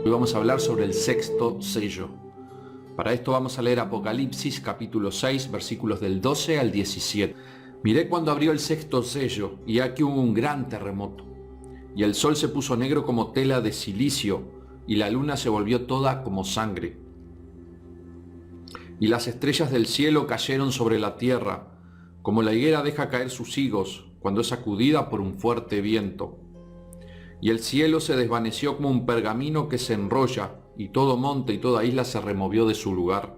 Hoy vamos a hablar sobre el sexto sello. Para esto vamos a leer Apocalipsis capítulo 6, versículos del 12 al 17. Miré cuando abrió el sexto sello, y aquí hubo un gran terremoto. Y el sol se puso negro como tela de silicio, y la luna se volvió toda como sangre. Y las estrellas del cielo cayeron sobre la tierra, como la higuera deja caer sus higos cuando es sacudida por un fuerte viento. Y el cielo se desvaneció como un pergamino que se enrolla, y todo monte y toda isla se removió de su lugar.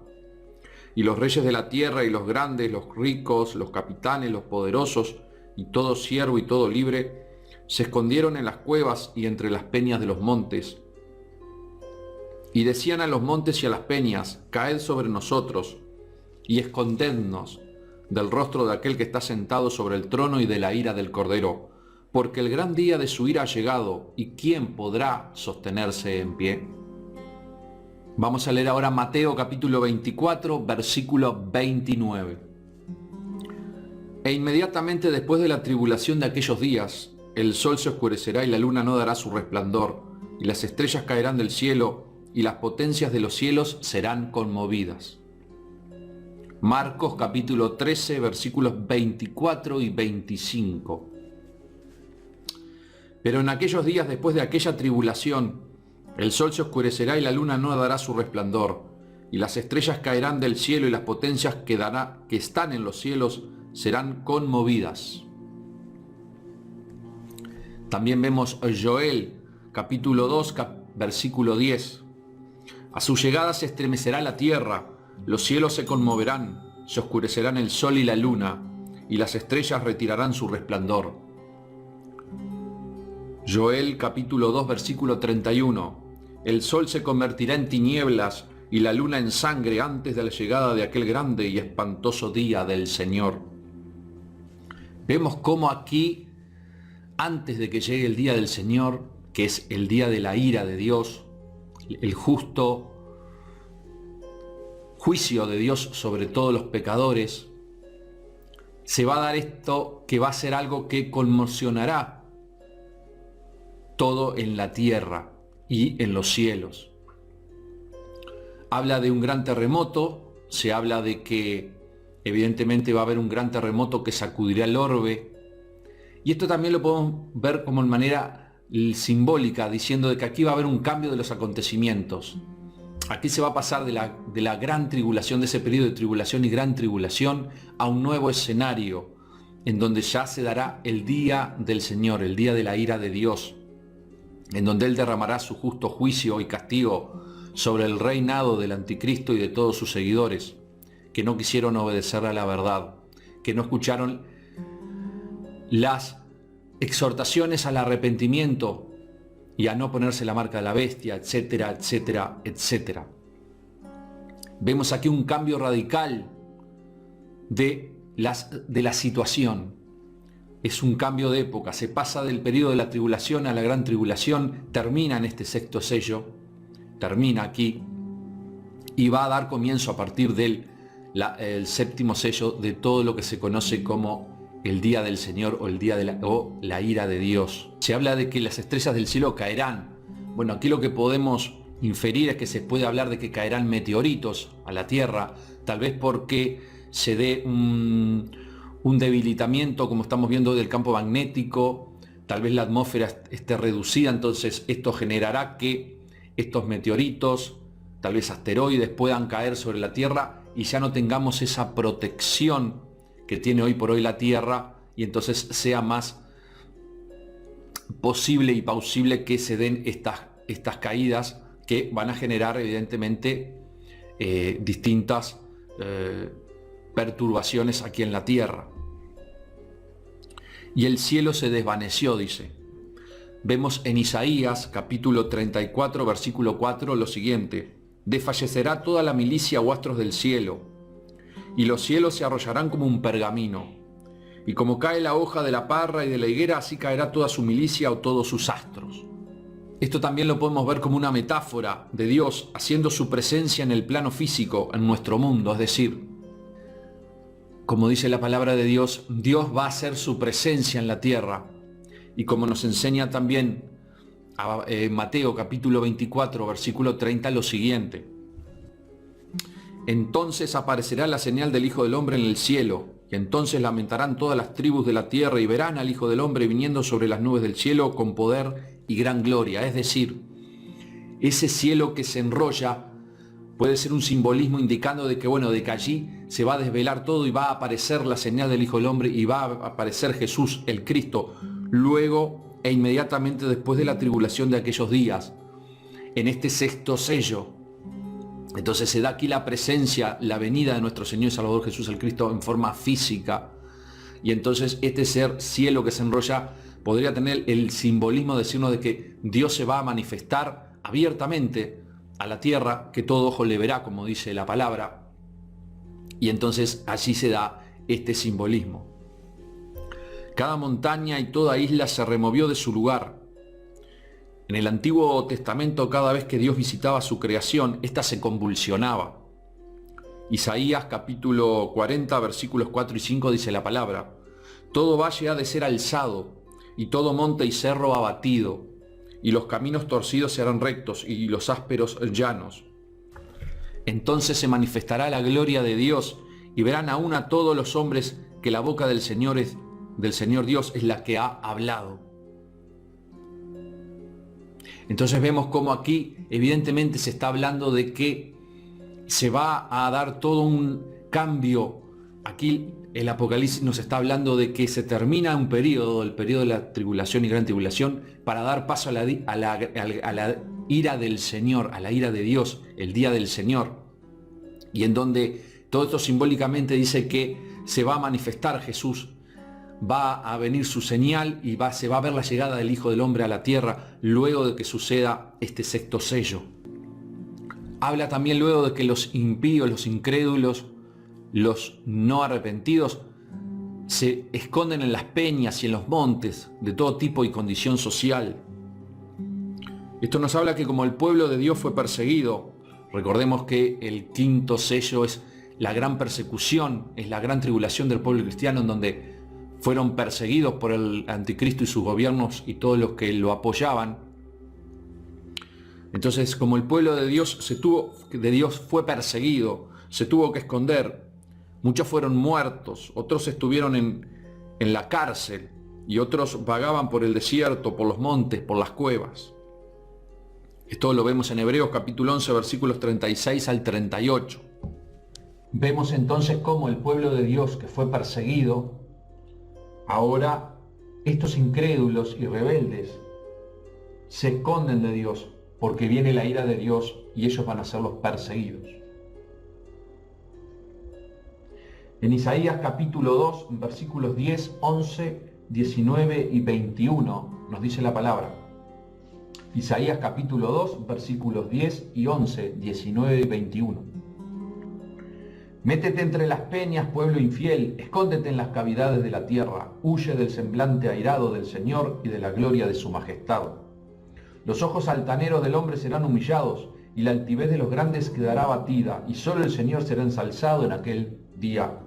Y los reyes de la tierra y los grandes, los ricos, los capitanes, los poderosos, y todo siervo y todo libre, se escondieron en las cuevas y entre las peñas de los montes. Y decían a los montes y a las peñas: caed sobre nosotros, y escondednos del rostro de aquel que está sentado sobre el trono y de la ira del Cordero, porque el gran día de su ira ha llegado, y ¿quién podrá sostenerse en pie? Vamos a leer ahora Mateo capítulo 24, versículo 29. E inmediatamente después de la tribulación de aquellos días, el sol se oscurecerá y la luna no dará su resplandor, y las estrellas caerán del cielo, y las potencias de los cielos serán conmovidas. Marcos capítulo 13, versículos 24 y 25. Pero en aquellos días después de aquella tribulación, el sol se oscurecerá y la luna no dará su resplandor, y las estrellas caerán del cielo y las potencias que están en los cielos serán conmovidas. También vemos Joel capítulo 2, versículo 10. A su llegada se estremecerá la tierra, los cielos se conmoverán, se oscurecerán el sol y la luna, y las estrellas retirarán su resplandor. Joel capítulo 2 versículo 31. El sol se convertirá en tinieblas y la luna en sangre antes de la llegada de aquel grande y espantoso día del Señor. Vemos cómo aquí, antes de que llegue el día del Señor, que es el día de la ira de Dios, el justo juicio de Dios sobre todos los pecadores, se va a dar esto que va a ser algo que conmocionará todo en la tierra y en los cielos. Habla de un gran terremoto, se habla de que evidentemente va a haber un gran terremoto que sacudirá el orbe, y esto también lo podemos ver como en manera simbólica, diciendo de que aquí va a haber un cambio de los acontecimientos. Aquí se va a pasar de la gran tribulación, de ese periodo de tribulación y gran tribulación, a un nuevo escenario, en donde ya se dará el día del Señor, el día de la ira de Dios, en donde Él derramará su justo juicio y castigo sobre el reinado del anticristo y de todos sus seguidores, que no quisieron obedecer a la verdad, que no escucharon las exhortaciones al arrepentimiento y a no ponerse la marca de la bestia, etcétera, etcétera, etcétera. Vemos aquí un cambio radical de la situación. Es un cambio de época, se pasa del periodo de la tribulación a la gran tribulación, termina en este sexto sello, termina aquí, y va a dar comienzo a partir del séptimo sello de todo lo que se conoce como el día del Señor o el día de la ira de Dios. Se habla de que las estrellas del cielo caerán. Bueno, aquí lo que podemos inferir es que se puede hablar de que caerán meteoritos a la tierra, tal vez porque se dé un debilitamiento, como estamos viendo, del campo magnético, tal vez la atmósfera esté reducida, entonces esto generará que estos meteoritos, tal vez asteroides, puedan caer sobre la Tierra y ya no tengamos esa protección que tiene hoy por hoy la Tierra, y entonces sea más posible y plausible que se den estas caídas que van a generar evidentemente distintas perturbaciones aquí en la tierra. Y el cielo se desvaneció, dice. Vemos en Isaías capítulo 34 versículo 4 lo siguiente: desfallecerá toda la milicia o astros del cielo, y los cielos se arrollarán como un pergamino, y como cae la hoja de la parra y de la higuera, así caerá toda su milicia o todos sus astros. Esto también lo podemos ver como una metáfora de Dios haciendo su presencia en el plano físico, en nuestro mundo, es decir, como dice la palabra de Dios, Dios va a hacer su presencia en la tierra, y como nos enseña también Mateo capítulo 24, versículo 30, lo siguiente. Entonces aparecerá la señal del Hijo del Hombre en el cielo, y entonces lamentarán todas las tribus de la tierra y verán al Hijo del Hombre viniendo sobre las nubes del cielo con poder y gran gloria. Es decir, ese cielo que se enrolla puede ser un simbolismo indicando de que, bueno, de que allí se va a desvelar todo y va a aparecer la señal del Hijo del Hombre y va a aparecer Jesús, el Cristo, luego e inmediatamente después de la tribulación de aquellos días, en este sexto sello. Entonces se da aquí la presencia, la venida de nuestro Señor y Salvador Jesús el Cristo en forma física. Y entonces este ser cielo que se enrolla podría tener el simbolismo de decirnos de que Dios se va a manifestar abiertamente a la tierra, que todo ojo le verá, como dice la palabra. Y entonces allí se da este simbolismo. Cada montaña y toda isla se removió de su lugar. En el Antiguo Testamento, cada vez que Dios visitaba su creación, ésta se convulsionaba. Isaías capítulo 40, versículos 4 y 5 dice la palabra: todo valle ha de ser alzado, y todo monte y cerro abatido, y los caminos torcidos serán rectos, y los ásperos llanos. Entonces se manifestará la gloria de Dios, y verán aún a todos los hombres que la boca del Señor Dios es la que ha hablado. Entonces vemos cómo aquí evidentemente se está hablando de que se va a dar todo un cambio. Aquí el Apocalipsis nos está hablando de que se termina un periodo, el periodo de la tribulación y gran tribulación, para dar paso a la ira del Señor, a la ira de Dios, el día del Señor. Y en donde todo esto simbólicamente dice que se va a manifestar Jesús, va a venir su señal y se va a ver la llegada del Hijo del Hombre a la tierra luego de que suceda este sexto sello. Habla también luego de que los impíos, los incrédulos, los no arrepentidos se esconden en las peñas y en los montes de todo tipo y condición social. Esto nos habla que como el pueblo de Dios fue perseguido, recordemos que el quinto sello es la gran persecución, es la gran tribulación del pueblo cristiano, en donde fueron perseguidos por el anticristo y sus gobiernos y todos los que lo apoyaban. Entonces, como el pueblo de Dios fue perseguido, se tuvo que esconder, muchos fueron muertos, otros estuvieron en la cárcel y otros vagaban por el desierto, por los montes, por las cuevas. Esto lo vemos en Hebreos capítulo 11, versículos 36 al 38. Vemos entonces cómo el pueblo de Dios que fue perseguido, ahora estos incrédulos y rebeldes se esconden de Dios porque viene la ira de Dios y ellos van a ser los perseguidos. En Isaías capítulo 2, versículos 10, 11, 19 y 21 nos dice la palabra. Isaías capítulo 2, versículos 10 y 11, 19 y 21. Métete entre las peñas, pueblo infiel, escóndete en las cavidades de la tierra, huye del semblante airado del Señor y de la gloria de su majestad. Los ojos altaneros del hombre serán humillados, y la altivez de los grandes quedará abatida, y solo el Señor será ensalzado en aquel día.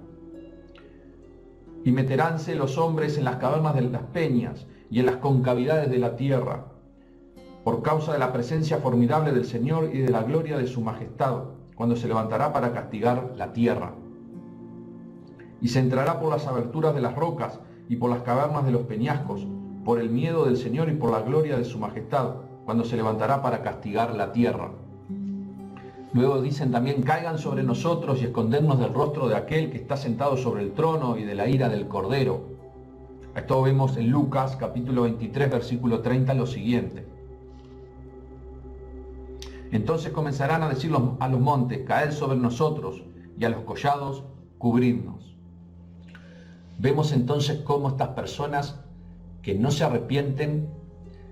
Y meteránse los hombres en las cavernas de las peñas, y en las concavidades de la tierra, por causa de la presencia formidable del Señor y de la gloria de su majestad, cuando se levantará para castigar la tierra. Y se entrará por las aberturas de las rocas y por las cavernas de los peñascos, por el miedo del Señor y por la gloria de su majestad, cuando se levantará para castigar la tierra. Luego dicen también: caigan sobre nosotros y escondernos del rostro de aquel que está sentado sobre el trono y de la ira del Cordero. Esto vemos en Lucas capítulo 23, versículo 30, lo siguiente. Entonces comenzarán a decir a los montes: caed sobre nosotros, y a los collados: cubridnos. Vemos entonces cómo estas personas que no se arrepienten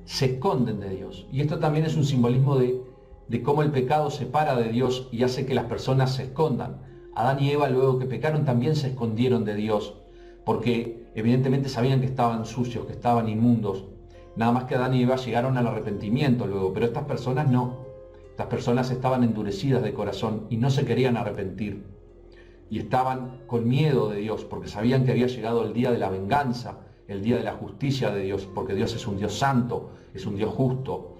se esconden de Dios. Y esto también es un simbolismo de cómo el pecado separa de Dios y hace que las personas se escondan. Adán y Eva, luego que pecaron, también se escondieron de Dios, porque evidentemente sabían que estaban sucios, que estaban inmundos. Nada más que Adán y Eva llegaron al arrepentimiento luego, pero estas personas no. Estas personas estaban endurecidas de corazón y no se querían arrepentir. Y estaban con miedo de Dios porque sabían que había llegado el día de la venganza, el día de la justicia de Dios, porque Dios es un Dios santo, es un Dios justo.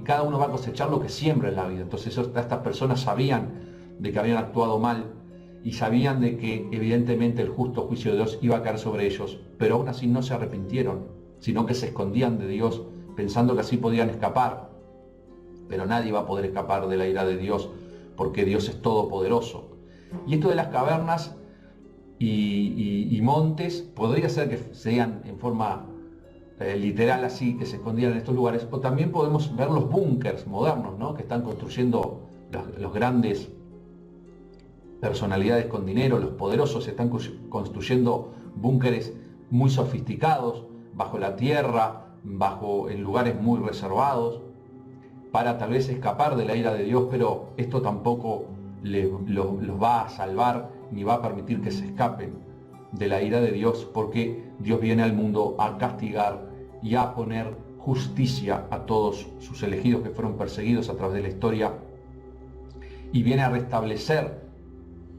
cada uno va a cosechar lo que siembra en la vida. Entonces estas personas sabían de que habían actuado mal y sabían de que evidentemente el justo juicio de Dios iba a caer sobre ellos, pero aún así no se arrepintieron, sino que se escondían de Dios pensando que así podían escapar. Pero nadie va a poder escapar de la ira de Dios, porque Dios es todopoderoso. Y esto de las cavernas y montes, podría ser que sean en forma literal así, que se escondían en estos lugares, o también podemos ver los búnkers modernos, ¿no?, que están construyendo los grandes personalidades con dinero, los poderosos están construyendo búnkeres muy sofisticados, bajo la tierra, en lugares muy reservados, para tal vez escapar de la ira de Dios, pero esto tampoco los va a salvar ni va a permitir que se escapen de la ira de Dios, porque Dios viene al mundo a castigar y a poner justicia a todos sus elegidos que fueron perseguidos a través de la historia, y viene a restablecer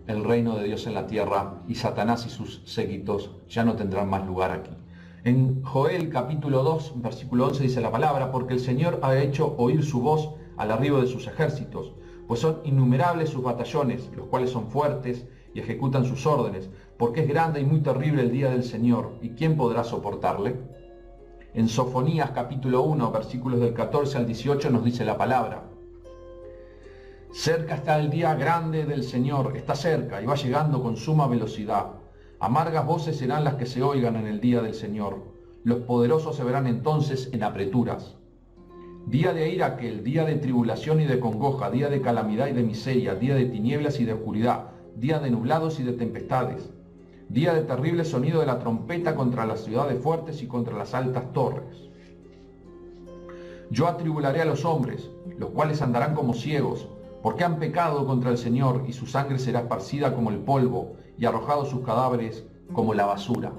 el reino de Dios en la tierra, y Satanás y sus séquitos ya no tendrán más lugar aquí. En Joel capítulo 2, versículo 11 dice la palabra: porque el Señor ha hecho oír su voz al arribo de sus ejércitos, pues son innumerables sus batallones, los cuales son fuertes y ejecutan sus órdenes, porque es grande y muy terrible el día del Señor, ¿y quién podrá soportarle? En Sofonías capítulo 1, versículos del 14 al 18 nos dice la palabra: cerca está el día grande del Señor, está cerca y va llegando con suma velocidad. Amargas voces serán las que se oigan en el día del Señor. Los poderosos se verán entonces en apreturas. Día de ira aquel, día de tribulación y de congoja, día de calamidad y de miseria, día de tinieblas y de oscuridad, día de nublados y de tempestades, día de terrible sonido de la trompeta contra las ciudades fuertes y contra las altas torres. Yo atribularé a los hombres, los cuales andarán como ciegos, porque han pecado contra el Señor, y su sangre será esparcida como el polvo, y arrojados sus cadáveres como la basura.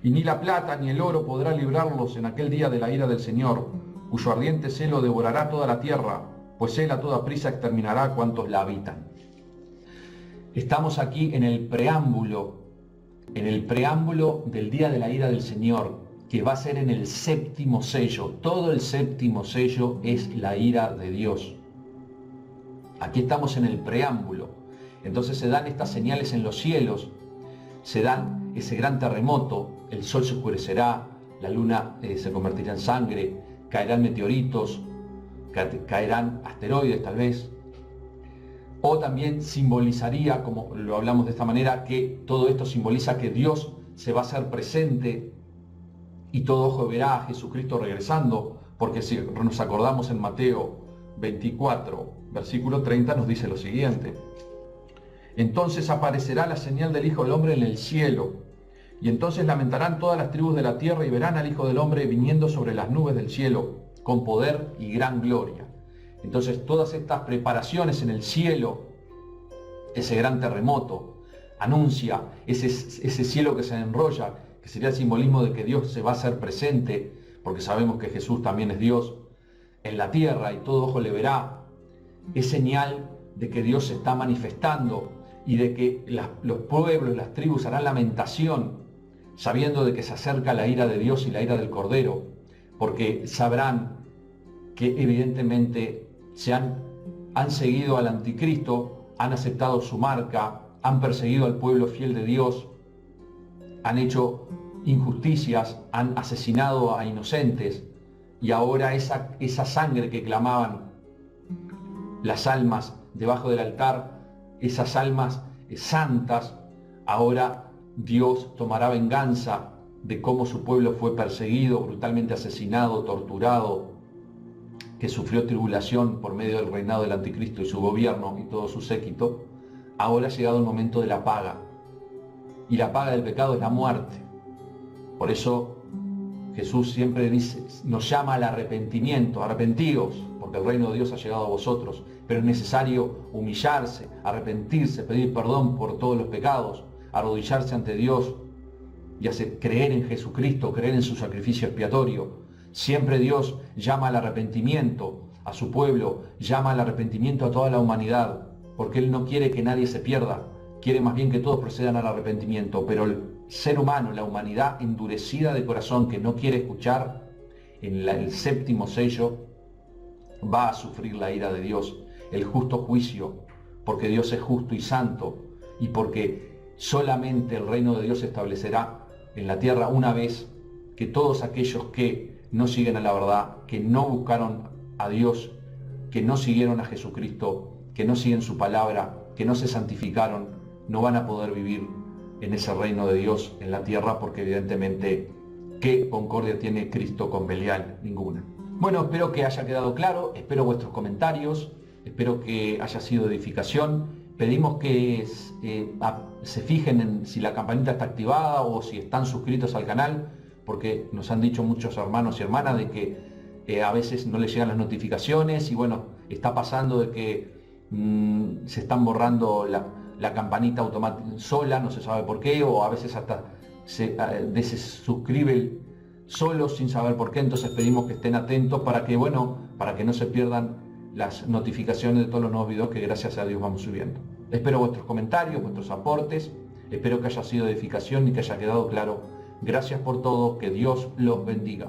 Y ni la plata ni el oro podrá librarlos en aquel día de la ira del Señor, cuyo ardiente celo devorará toda la tierra, pues él a toda prisa exterminará a cuantos la habitan. Estamos aquí en el preámbulo del día de la ira del Señor, que va a ser en el séptimo sello. Todo el séptimo sello es la ira de Dios. Aquí estamos en el preámbulo. Entonces se dan estas señales en los cielos, se dan ese gran terremoto, el sol se oscurecerá, la luna se convertirá en sangre, caerán meteoritos, caerán asteroides tal vez. O también simbolizaría, como lo hablamos de esta manera, que todo esto simboliza que Dios se va a hacer presente y todo ojo verá a Jesucristo regresando, porque si nos acordamos en Mateo 24, versículo 30, nos dice lo siguiente: entonces aparecerá la señal del Hijo del Hombre en el cielo, y entonces lamentarán todas las tribus de la tierra y verán al Hijo del Hombre viniendo sobre las nubes del cielo, con poder y gran gloria. Entonces todas estas preparaciones en el cielo, ese gran terremoto, anuncia ese cielo que se enrolla, que sería el simbolismo de que Dios se va a hacer presente, porque sabemos que Jesús también es Dios, en la tierra, y todo ojo le verá. Es señal de que Dios se está manifestando y de que los pueblos, las tribus harán lamentación, sabiendo de que se acerca la ira de Dios y la ira del Cordero, porque sabrán que evidentemente han seguido al anticristo, han aceptado su marca, han perseguido al pueblo fiel de Dios, han hecho injusticias, han asesinado a inocentes, y ahora esa sangre que clamaban las almas debajo del altar, esas almas santas, ahora Dios tomará venganza de cómo su pueblo fue perseguido, brutalmente asesinado, torturado, que sufrió tribulación por medio del reinado del anticristo y su gobierno y todo su séquito. Ahora ha llegado el momento de la paga, y la paga del pecado es la muerte. Por eso Jesús siempre nos llama al arrepentimiento: arrepentíos, porque el reino de Dios ha llegado a vosotros. Pero es necesario humillarse, arrepentirse, pedir perdón por todos los pecados, arrodillarse ante Dios y creer en Jesucristo, creer en su sacrificio expiatorio. Siempre Dios llama al arrepentimiento a su pueblo, llama al arrepentimiento a toda la humanidad, porque Él no quiere que nadie se pierda, quiere más bien que todos procedan al arrepentimiento. Pero el ser humano, la humanidad endurecida de corazón, que no quiere escuchar, en el séptimo sello va a sufrir la ira de Dios, el justo juicio, porque Dios es justo y santo, y porque solamente el reino de Dios se establecerá en la tierra una vez que todos aquellos que no siguen a la verdad, que no buscaron a Dios, que no siguieron a Jesucristo, que no siguen su palabra, que no se santificaron, no van a poder vivir en ese reino de Dios en la tierra, porque evidentemente, ¿qué concordia tiene Cristo con Belial? Ninguna. Bueno, espero que haya quedado claro, espero vuestros comentarios, espero que haya sido de edificación. Pedimos que se fijen en si la campanita está activada o si están suscritos al canal, porque nos han dicho muchos hermanos y hermanas de que a veces no les llegan las notificaciones, y bueno, está pasando de que se están borrando la campanita automática sola, no se sabe por qué, o a veces hasta se suscribe solo sin saber por qué. Entonces pedimos que estén atentos para que, bueno, para que no se pierdan las notificaciones de todos los nuevos videos que gracias a Dios vamos subiendo. Espero vuestros comentarios, vuestros aportes, espero que haya sido de edificación y que haya quedado claro. Gracias por todo, que Dios los bendiga.